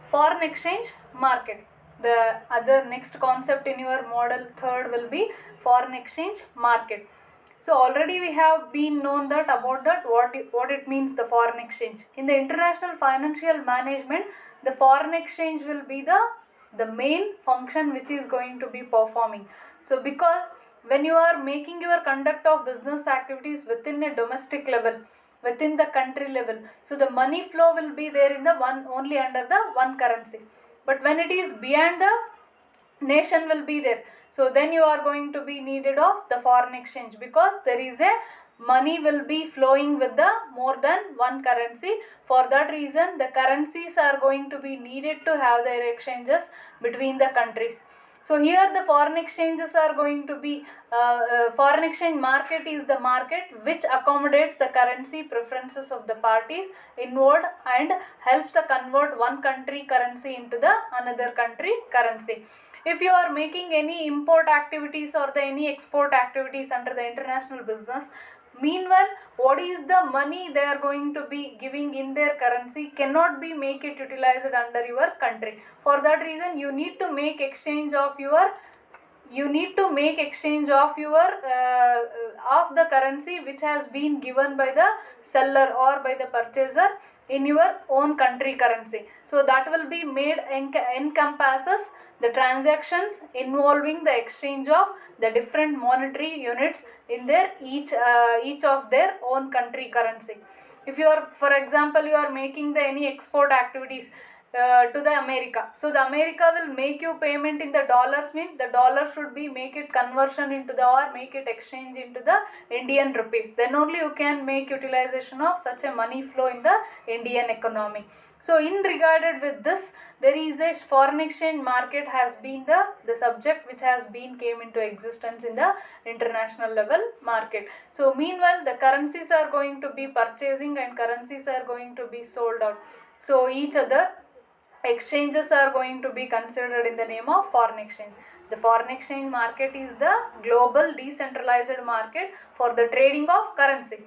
foreign exchange market. The other next concept in your model third will be foreign exchange market. So already we have been known that about that what it means, the foreign exchange. In the international financial management, the foreign exchange will be the main function which is going to be performing. So because when you are making your conduct of business activities within a domestic level, within the country level, so the money flow will be there in the one only under the one currency. But when it is beyond the nation will be there, so then you are going to be needed of the foreign exchange, because there is a money will be flowing with the more than one currency. For that reason, the currencies are going to be needed to have their exchanges between the countries. So here the foreign exchanges are going to be, foreign exchange market is the market which accommodates the currency preferences of the parties involved and helps to convert one country currency into the another country currency. If you are making any import activities or any export activities under the international business, meanwhile what is the money they are going to be giving in their currency cannot be make it utilized under your country. For that reason, you need to make exchange of your of the currency which has been given by the seller or by the purchaser in your own country currency. So that will be made encompasses the transactions involving the exchange of the different monetary units in their each of their own country currency. If you are, for example, you are making the any export activities to the America, so the America will make you payment in the dollars, mean the dollar should be make it conversion into the or make it exchange into the Indian rupees, then only you can make utilization of such a money flow in the Indian economy. So in regarded with this, there is a foreign exchange market has been the subject which has been came into existence in the international level market. So meanwhile the currencies are going to be purchasing and currencies are going to be sold out. So each other exchanges are going to be considered in the name of foreign exchange. The foreign exchange market is the global decentralized market for the trading of currency.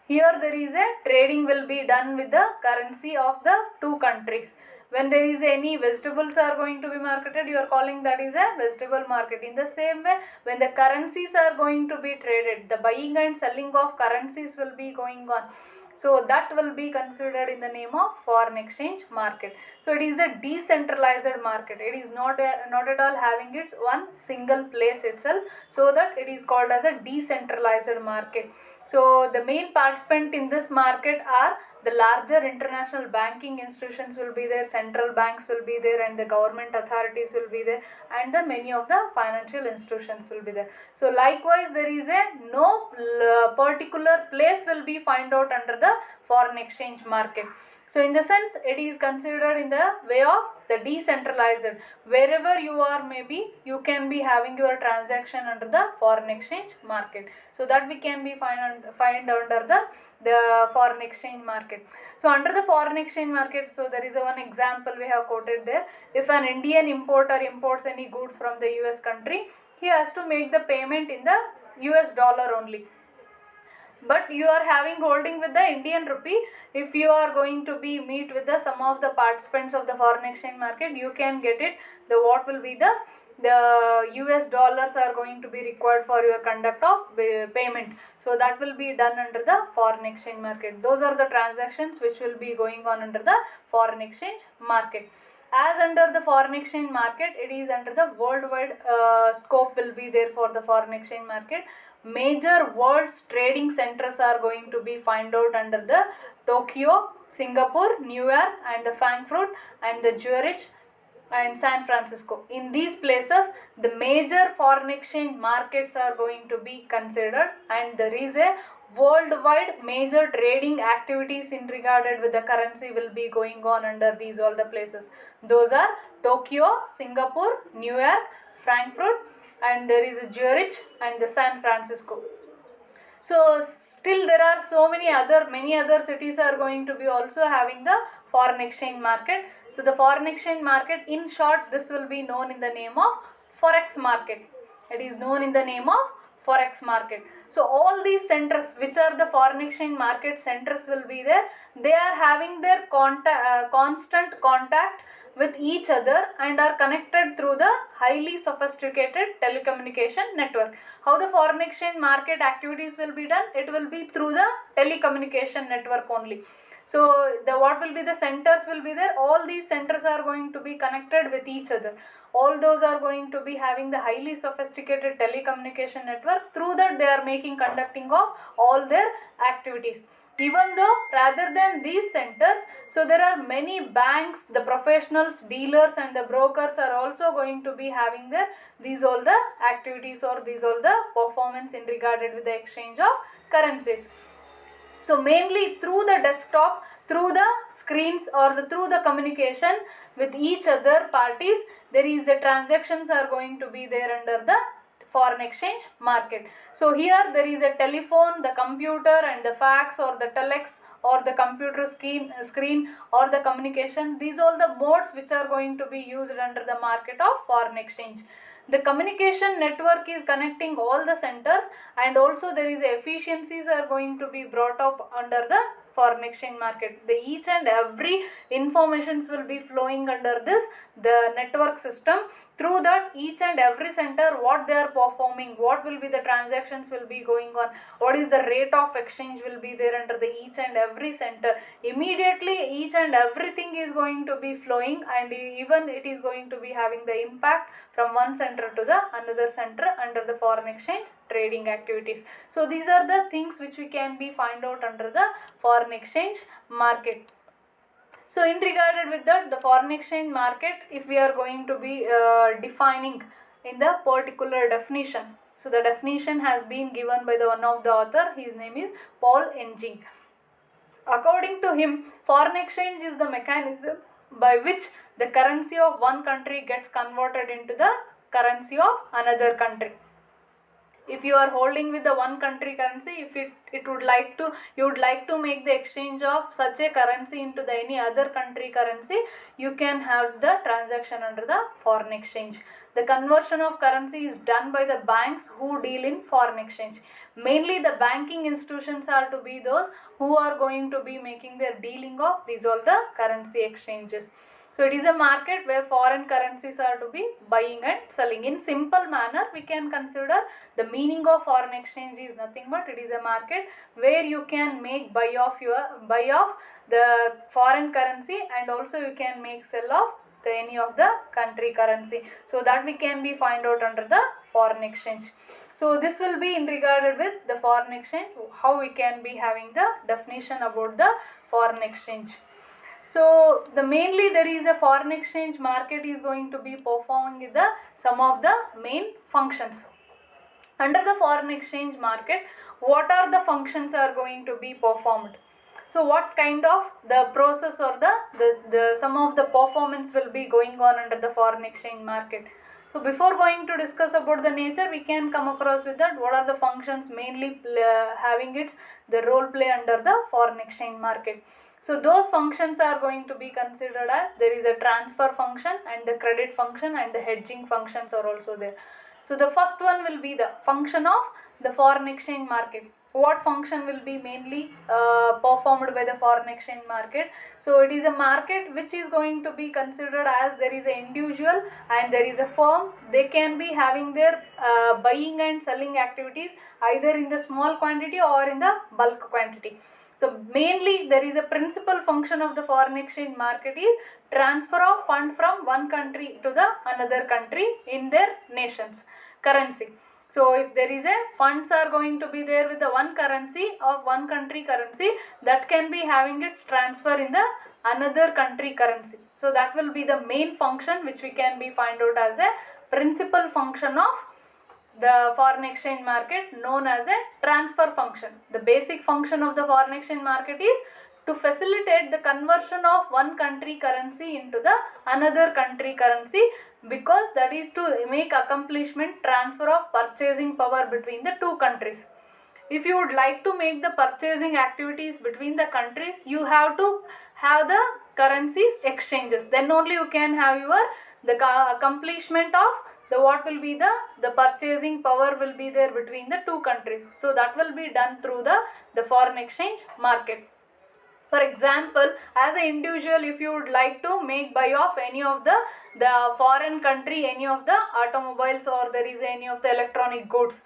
Here there is a trading will be done with the currency of the two countries. When there is any vegetables are going to be marketed, you are calling that is a vegetable market. In the same way, when the currencies are going to be traded, the buying and selling of currencies will be going on. So that will be considered in the name of foreign exchange market. So it is a decentralized market. It is not at all having its one single place itself. So that it is called as a decentralized market. So the main participant in this market are the larger international banking institutions will be there, central banks will be there, and the government authorities will be there, and the many of the financial institutions will be there. So likewise, there is a no particular place will be find out under the foreign exchange market. So in the sense, it is considered in the way of the decentralized. Wherever you are, maybe you can be having your transaction under the foreign exchange market. So that we can be find under the foreign exchange market. So under the foreign exchange market, so there is a one example we have quoted there. If an Indian importer imports any goods from the US country, he has to make the payment in the US dollar only. But you are having holding with the Indian rupee. If you are going to be meet with the some of the participants of the foreign exchange market, you can get it. The what will be the US dollars are going to be required for your conduct of payment. So that will be done under the foreign exchange market. Those are the transactions which will be going on under the foreign exchange market. As under the foreign exchange market, it is under the worldwide scope will be there for the foreign exchange market. Major world's trading centers are going to be find out under the Tokyo, Singapore, New York, and the Frankfurt, and the Zurich and San Francisco. In these places, the major foreign exchange markets are going to be considered, and there is a worldwide major trading activities in regarded with the currency will be going on under these all the places. Those are Tokyo, Singapore, New York, Frankfurt, and there is a Zurich and the San Francisco. So still there are so many other cities are going to be also having the foreign exchange market. So the foreign exchange market, in short, this will be known in the name of forex market. It is known in the name of forex market. So all these centers, which are the foreign exchange market centers, will be there. They are having their constant contact with each other and are connected through the highly sophisticated telecommunication network. How the foreign exchange market activities will be done? It will be through the telecommunication network only. So what will be the centers will be there? All these centers are going to be connected with each other. All those are going to be having the highly sophisticated telecommunication network. Through that, they are conducting of all their activities. Even though rather than these centers, so there are many banks, the professionals, dealers and the brokers are also going to be having these all the activities or these all the performance in regarded with the exchange of currencies. So mainly through the desktop, through the screens or through the communication with each other parties, there is the transactions are going to be there under the foreign exchange market. So here there is a telephone, the computer and the fax or the telex or the computer screen or the communication. These all the modes which are going to be used under the market of foreign exchange. The communication network is connecting all the centers, and also there is efficiencies are going to be brought up under the foreign exchange market. The each and every informations will be flowing under the network system. Through that, each and every center, what they are performing, what will be the transactions will be going on, what is the rate of exchange will be there under the each and every center. Immediately each and everything is going to be flowing, and even it is going to be having the impact from one center to the another center under the foreign exchange trading activities. So these are the things which we can be find out under the foreign exchange market. So in regarded with that, the foreign exchange market, if we are going to be defining in the particular definition. So the definition has been given by the one of the author. His name is Paul Enging. According to him, foreign exchange is the mechanism by which the currency of one country gets converted into the currency of another country. If you are holding with the one country currency, if you would like to make the exchange of such a currency into the any other country currency, you can have the transaction under the foreign exchange. The conversion of currency is done by the banks who deal in foreign exchange. Mainly the banking institutions are to be those who are going to be making their dealing of these all the currency exchanges. So it is a market where foreign currencies are to be buying and selling. In simple manner, we can consider the meaning of foreign exchange is nothing but it is a market where you can make buy of the foreign currency, and also you can make sell of any of the country currency. So that we can be find out under the foreign exchange. So this will be in regarded with the foreign exchange, how we can be having the definition about the foreign exchange. So mainly there is a foreign exchange market is going to be performing some of the main functions. Under the foreign exchange market, what are the functions are going to be performed? So what kind of the process or the some of the performance will be going on under the foreign exchange market? So before going to discuss about the nature, we can come across with that what are the functions mainly having the role play under the foreign exchange market. So those functions are going to be considered as there is a transfer function and the credit function and the hedging functions are also there. So the first one will be the function of the foreign exchange market. What function will be mainly performed by the foreign exchange market? So it is a market which is going to be considered as there is an individual and there is a firm. They can be having their buying and selling activities either in the small quantity or in the bulk quantity. So mainly there is a principal function of the foreign exchange market is transfer of fund from one country to the another country in their nation's currency. So if there is a funds are going to be there with the one currency of one country currency, that can be having its transfer in the another country currency. So that will be the main function which we can be find out as a principal function of the foreign exchange market, known as a transfer function. The basic function of the foreign exchange market is to facilitate the conversion of one country currency into the another country currency, because that is to make accomplishment transfer of purchasing power between the two countries. If you would like to make the purchasing activities between the countries, you have to have the currencies exchanges. Then only you can have the accomplishment of the what will be the purchasing power will be there between the two countries. So that will be done through the foreign exchange market. For example, as an individual, if you would like to make buy of any of the foreign country, any of the automobiles, or there is any of the electronic goods,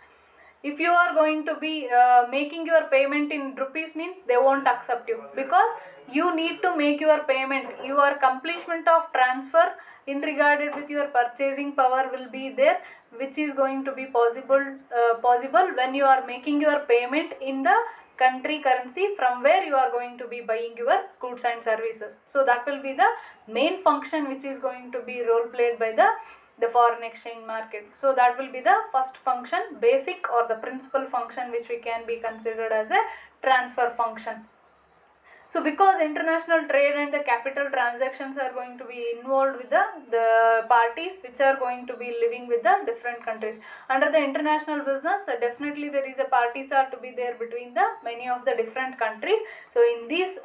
if you are going to be making your payment in rupees, means they won't accept you, because you need to make your payment, your completion of transfer in regarded with your purchasing power will be there, which is going to be possible when you are making your payment in the country currency from where you are going to be buying your goods and services. So that will be the main function which is going to be role played by the foreign exchange market. So that will be the first function, basic or the principal function, which we can be considered as a transfer function. So because international trade and the capital transactions are going to be involved with the parties which are going to be living with the different countries. Under the international business, definitely there is a parties are to be there between the many of the different countries. So in this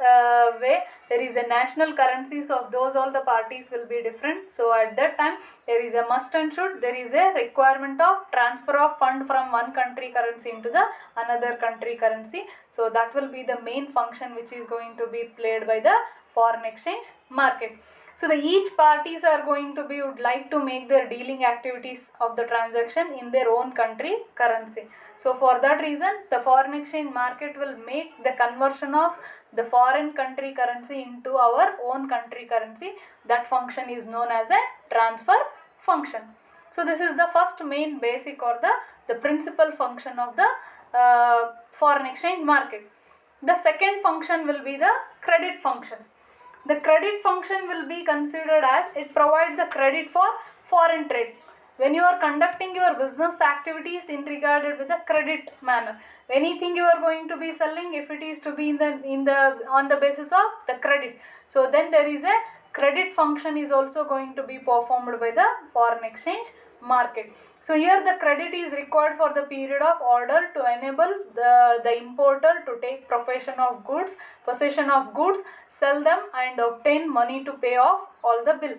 way, there is a national currencies of those all the parties will be different. So at that time, there is a must and should, there is a requirement of transfer of fund from one country currency into the another country currency. So that will be the main function which is going to be played by the foreign exchange market. So each parties are going to be would like to make their dealing activities of the transaction in their own country currency. So for that reason, the foreign exchange market will make the conversion of the foreign country currency into our own country currency. That function is known as a transfer function. So this is the first main basic or the principal function of the foreign exchange market. The second function will be the credit function. The credit function will be considered as it provides the credit for foreign trade. When you are conducting your business activities in regarded with the credit manner, anything you are going to be selling, if it is to be on the basis of the credit, so then there is a credit function is also going to be performed by the foreign exchange market. So here the credit is required for the period of order to enable the importer to take possession of goods, sell them and obtain money to pay off all the bill.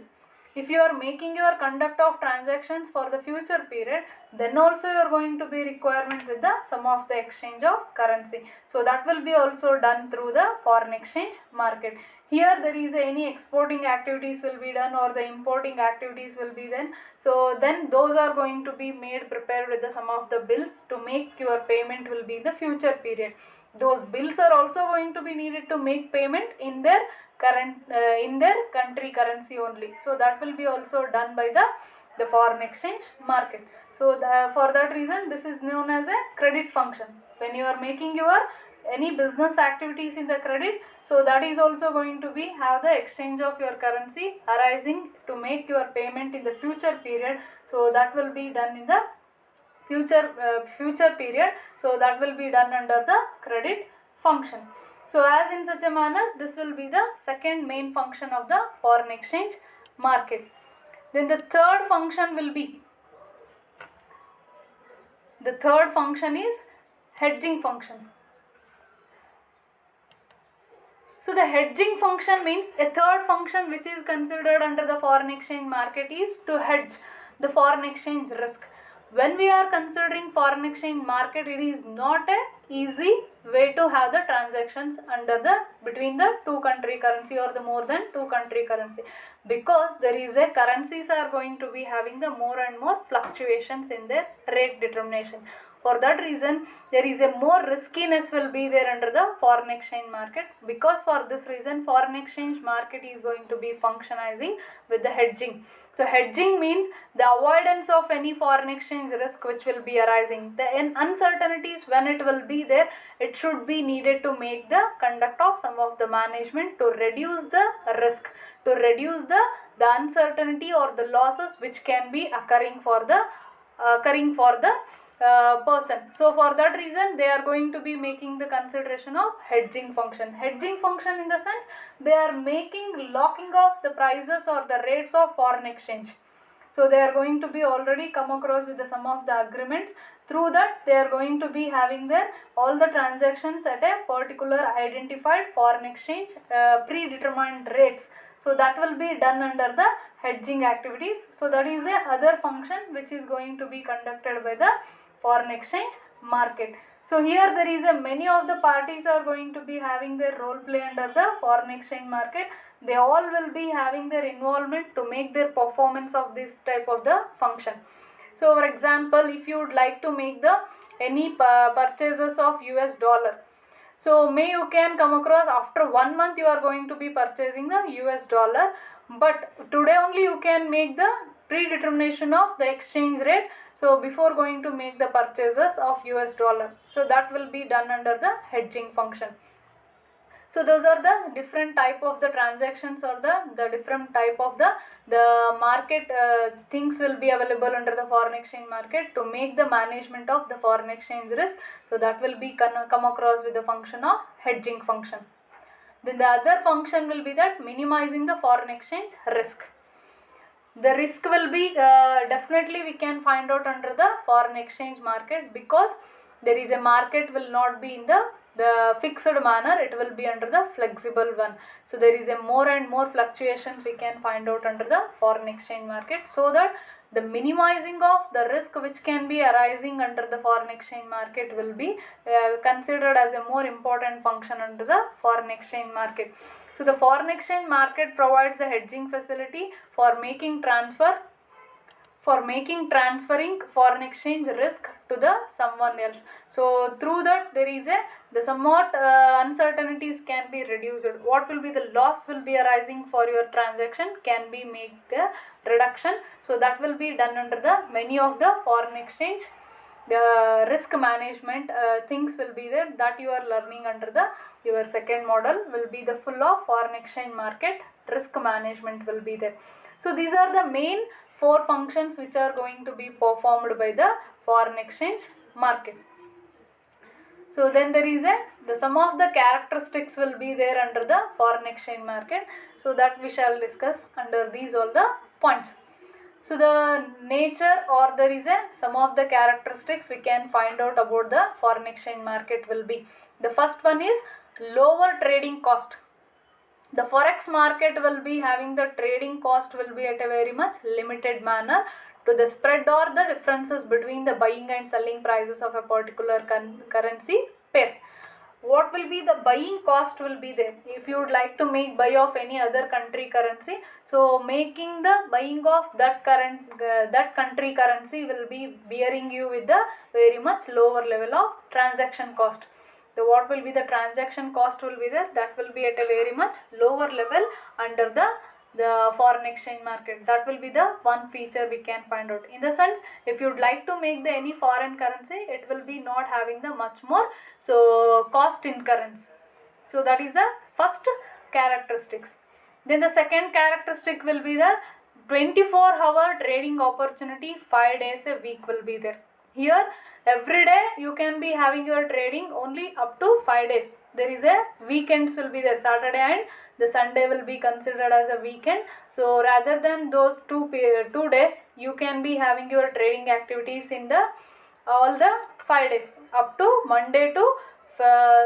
If you are making your conduct of transactions for the future period, then also you are going to be requirement with the sum of the exchange of currency. So that will be also done through the foreign exchange market. Here there is any exporting activities will be done or the importing activities will be done. So then those are going to be made prepared with the sum of the bills to make your payment will be in the future period. Those bills are also going to be needed to make payment in their country currency only. So that will be also done by the foreign exchange market. So for that reason, this is known as a credit function. When you are making your any business activities in the credit, so that is also going to be have the exchange of your currency arising to make your payment in the future period. So that will be done in the future period. So that will be done under the credit function. So as in such a manner, this will be the second main function of the foreign exchange market. Then the third function is hedging function. So the hedging function means a third function which is considered under the foreign exchange market is to hedge the foreign exchange risk. When we are considering foreign exchange market, it is not a easy way to have the transactions between the two country currency or the more than two country currency, because there is a currencies are going to be having the more and more fluctuations in their rate determination. For that reason, there is a more riskiness will be there under the foreign exchange market, because for this reason foreign exchange market is going to be functionizing with the hedging. So hedging means the avoidance of any foreign exchange risk which will be arising. The uncertainties when it will be there, it should be needed to make the conduct of some of the management to reduce the risk, to reduce the uncertainty or the losses which can be occurring for the person. So for that reason, they are going to be making the consideration of hedging function. Hedging function in the sense they are making locking of the prices or the rates of foreign exchange. So they are going to be already come across with the some of the agreements. Through that, they are going to be having their all the transactions at a particular identified foreign exchange predetermined rates. So that will be done under the hedging activities. So that is the other function which is going to be conducted by the foreign exchange market. So here there is a many of the parties are going to be having their role play under the foreign exchange market. They all will be having their involvement to make their performance of this type of the function. So for example, if you would like to make the any purchases of US dollar, so may you can come across after 1 month you are going to be purchasing the US dollar, but today only you can make the predetermination of the exchange rate. So before going to make the purchases of US dollar, so that will be done under the hedging function. So those are the different type of the transactions or the different type of the market things will be available under the foreign exchange market to make the management of the foreign exchange risk. So that will be come across with the function of hedging function. Then the other function will be that minimizing the foreign exchange risk. The risk will be definitely we can find out under the foreign exchange market, because there is a market will not be in the fixed manner, it will be under the flexible one. So there is a more and more fluctuations we can find out under the foreign exchange market, so that the minimizing of the risk which can be arising under the foreign exchange market will be considered as a more important function under the foreign exchange market. So the foreign exchange market provides a hedging facility for making transferring foreign exchange risk to the someone else. So through that there is the somewhat uncertainties can be reduced. What will be the loss will be arising for your transaction can be make the reduction. So that will be done under the many of the foreign exchange the risk management things will be there that you are learning under the your second model will be the full of foreign exchange market risk management will be there. So these are the main 4 functions which are going to be performed by the foreign exchange market. So then there is the some of the characteristics will be there under the foreign exchange market. So that we shall discuss under these all the points. So the nature or there is some of the characteristics we can find out about the foreign exchange market will be. The first one is lower trading cost. The forex market will be having the trading cost will be at a very much limited manner to the spread or the differences between the buying and selling prices of a particular currency pair. What will be the buying cost will be there if you would like to make buy of any other country currency. So making the buying of that country currency will be bearing you with the very much lower level of transaction cost. So what will be the transaction cost will be there, that will be at a very much lower level under the foreign exchange market. That will be the one feature we can find out. In the sense, if you would like to make the any foreign currency, it will be not having the much more so cost incurrence. So that is the first characteristics. Then the second characteristic will be the 24-hour trading opportunity, 5 days a week will be there. Here every day you can be having your trading only up to 5 days. There is a weekends will be there, Saturday and the Sunday will be considered as a weekend. So rather than those 2 days, you can be having your trading activities in the all the 5 days up to Monday to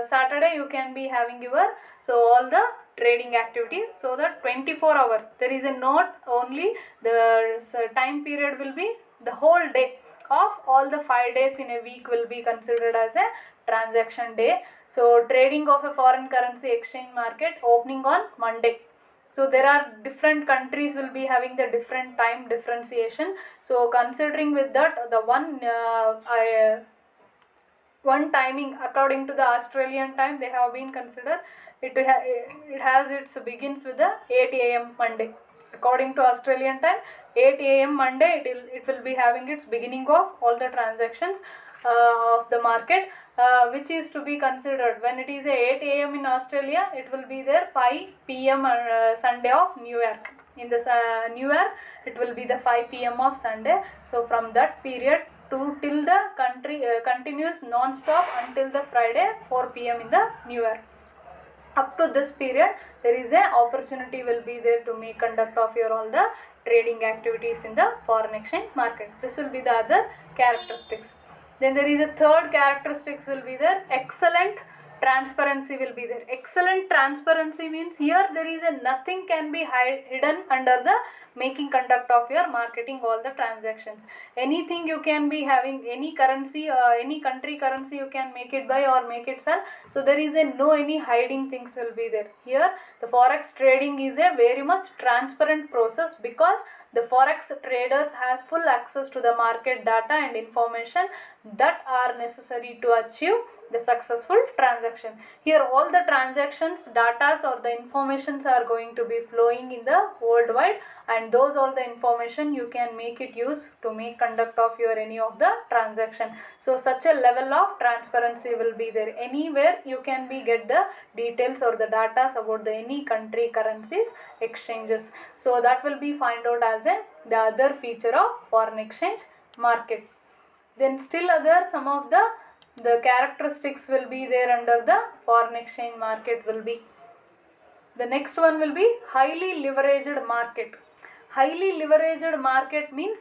Saturday you can be having your so all the trading activities. So that 24 hours there is a not only the time period will be the whole day of all the 5 days in a week will be considered as a transaction day. So trading of a foreign currency exchange market opening on Monday. So there are different countries will be having the different time differentiation. So considering with that the one timing according to the Australian time they have been considered it has its begins with the 8 a.m. Monday. According to Australian time 8 a.m. Monday it will be having its beginning of all the transactions of the market which is to be considered when it is 8 a.m. in Australia, it will be there 5 p.m. Sunday of New Year. In the New Year it will be the 5 p.m. of Sunday. So from that period to till the country continues non-stop until the Friday 4 p.m. in the New Year. Up to this period there is a opportunity will be there to make conduct of your all the trading activities in the foreign exchange market. This will be the other characteristics. Then there is a third characteristics will be there excellent transparency will be there. Excellent transparency means here there is a nothing can be hidden under the making conduct of your marketing all the transactions. Anything you can be having, any currency, any country currency you can make it buy or make it sell. So there is a no any hiding things will be there. Here the forex trading is a very much transparent process because the forex traders has full access to the market data and information that are necessary to achieve the successful transaction. Here all the transactions, datas or the informations are going to be flowing in the worldwide, and those all the information you can make it use to make conduct of your any of the transaction. So such a level of transparency will be there. Anywhere you can be get the details or the datas about the any country currencies exchanges. So that will be find out as a the other feature of foreign exchange market. Then still other some of the characteristics will be there under the foreign exchange market will be. The next one will be highly leveraged market. Highly leveraged market means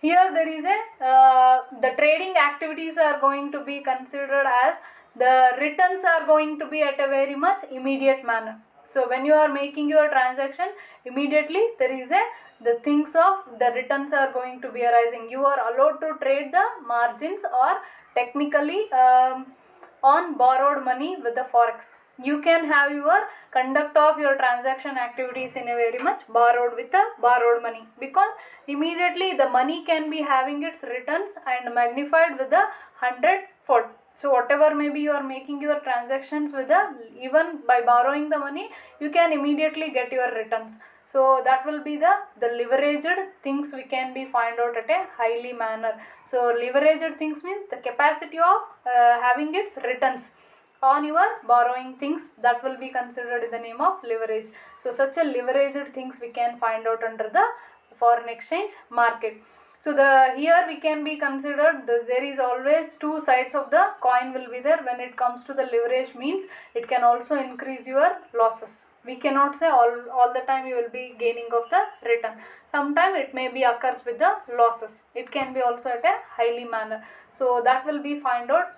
here there is a the trading activities are going to be considered as the returns are going to be at a very much immediate manner. So when you are making your transaction, immediately there is a the things of the returns are going to be arising. You are allowed to trade the margins or technically on borrowed money with the forex. You can have your conduct of your transaction activities in a very much borrowed with the borrowed money, because immediately the money can be having its returns and magnified with the 100-fold. So whatever maybe you are making your transactions with the, even by borrowing the money, you can immediately get your returns. So that will be the leveraged things we can be find out at a highly manner. So leveraged things means the capacity of having its returns on your borrowing things, that will be considered in the name of leverage. So such a leveraged things we can find out under the foreign exchange market. So here we can be considered there is always two sides of the coin will be there. When it comes to the leverage means it can also increase your losses. We cannot say all the time you will be gaining of the return. Sometimes it may be occurs with the losses. It can be also at a highly manner. So that will be find out.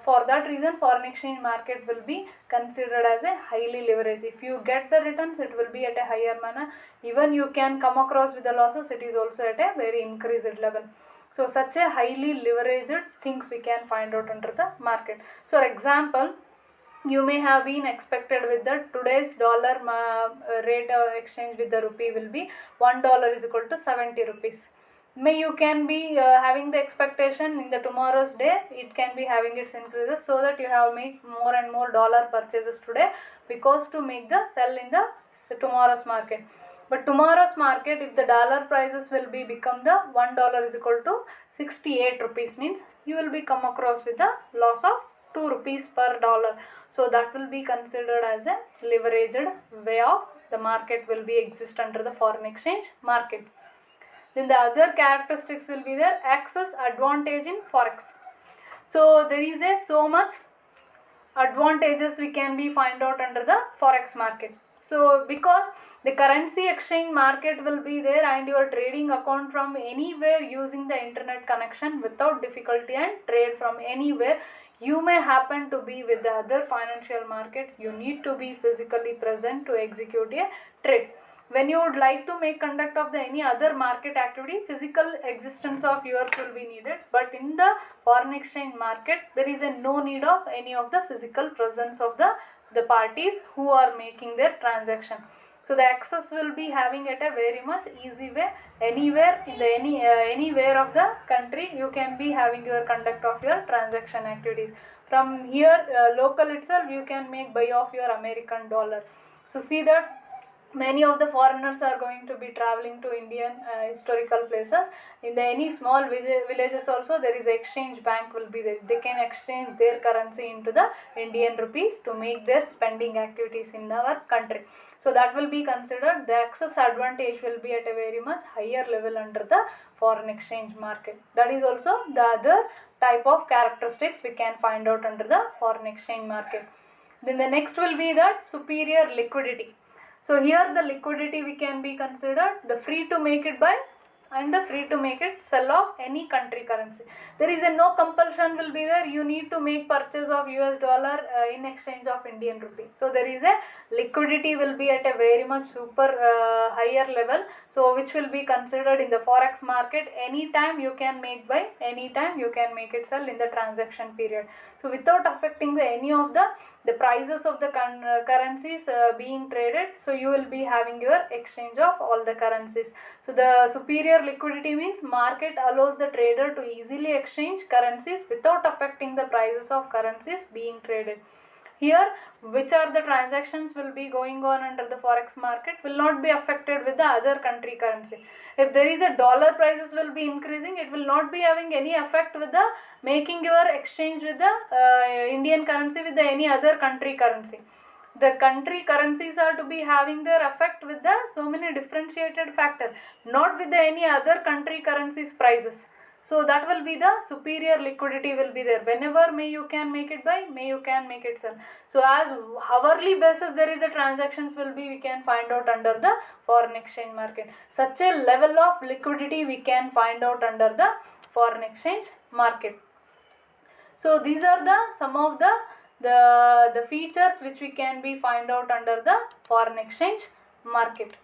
For that reason foreign exchange market will be considered as a highly leveraged. If you get the returns, it will be at a higher manner. Even you can come across with the losses, it is also at a very increased level. So such a highly leveraged things we can find out under the market. So for example, you may have been expected with the today's dollar rate exchange with the rupee will be $1 is equal to 70 rupees. May you can be having the expectation in the tomorrow's day it can be having its increases, so that you have make more and more dollar purchases today, because to make the sell in the tomorrow's market. But tomorrow's market, if the dollar prices will be become the $1 is equal to 68 rupees means you will be come across with the loss of 2 rupees per dollar. So that will be considered as a leveraged way of the market will be exist under the foreign exchange market. Then the other characteristics will be there, access advantage in forex. So there is a so much advantages we can be find out under the forex market. So because the currency exchange market will be there and your trading account from anywhere using the internet connection without difficulty and trade from anywhere. You may happen to be with the other financial markets. You need to be physically present to execute a trade. When you would like to make conduct of the any other market activity, physical existence of yours will be needed. But in the foreign exchange market, there is a no need of any of the physical presence of the parties who are making their transaction. So the access will be having at a very much easy way. Anywhere in the anywhere of the country, you can be having your conduct of your transaction activities. From here local itself, you can make buy of your American dollar. So see that many of the foreigners are going to be traveling to Indian historical places. In the any small villages also there is exchange bank will be there. They can exchange their currency into the Indian rupees to make their spending activities in our country. So that will be considered the access advantage will be at a very much higher level under the foreign exchange market. That is also the other type of characteristics we can find out under the foreign exchange market. Then the next will be that superior liquidity. So here the liquidity we can be considered the free to make it buy and the free to make it sell of any country currency. There is a no compulsion will be there, you need to make purchase of US dollar in exchange of Indian rupee. So there is a liquidity will be at a very much super higher level, so which will be considered in the forex market. Anytime you can make buy, anytime you can make it sell in the transaction period. So without affecting any of the prices of the currencies being traded, so you will be having your exchange of all the currencies. So the superior liquidity means market allows the trader to easily exchange currencies without affecting the prices of currencies being traded. Here, which are the transactions will be going on under the forex market will not be affected with the other country currency. If there is a dollar, prices will be increasing, it will not be having any effect with the making your exchange with the Indian currency with the any other country currency. The country currencies are to be having their effect with the so many differentiated factor, not with the any other country currencies prices. So that will be the superior liquidity will be there. Whenever may you can make it buy, may you can make it sell. So as hourly basis there is a transactions will be, we can find out under the foreign exchange market. Such a level of liquidity we can find out under the foreign exchange market. So these are the some of the features which we can be find out under the foreign exchange market.